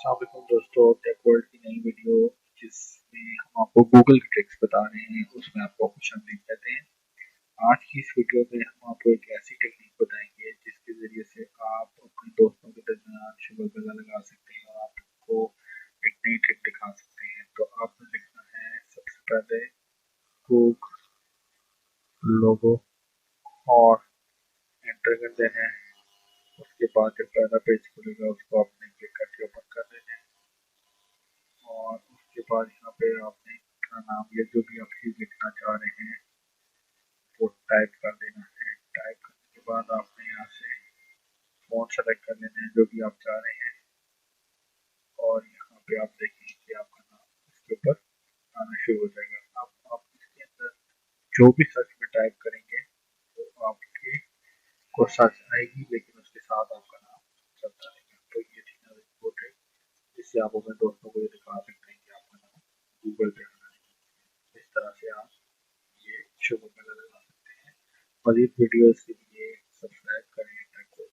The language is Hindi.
अस्सलाम वालेकुम दोस्तों, टेक वर्ल्ड की नई वीडियो जिसमें हम आपको गूगल की ट्रिक्स बता रहे हैं, उसमें आपको खुश आमदीद कहते हैं। आज की इस वीडियो में हम आपको एक ऐसी टेक्निक बताएंगे जिसके ज़रिए से आप अपने दोस्तों के दरमियान शुगर गला लगा सकते हैं और आपको एक नई ट्रिक दिखा सकते हैं। तो आपने लिखना है सबसे पहले गूगल लोगो और एंटर कर देना है। उसके बाद जो पहला पेज खुलेगा उसको आपने क्लिक करके ओपन कर देना है और उसके बाद यहाँ पे आपने अपना नाम या जो भी आप चीज़ लिखना चाह रहे हैं वो टाइप कर देना है। टाइप करने के बाद आपने यहाँ से फ़ॉन्ट सेलेक्ट कर लेना है जो भी आप चाह रहे हैं और यहाँ पे आप देखेंगे कि आपका नाम इसके ऊपर आना शुरू हो जाएगा। अब आप इसके अंदर जो भी सर्च में टाइप करेंगे वो आपके को सर्च आएगी, लेकिन उसके साथ आपका नाम चलता रहेगा। तो ये थी ना रिपोर्ट है, जिससे आप अपने दोस्तों को ये दिखा सकते हैं कि आपका नाम गूगल पे आना है। इस तरह से आप ये शुरू में लगा सकते हैं। मज़ीद वीडियोज़ के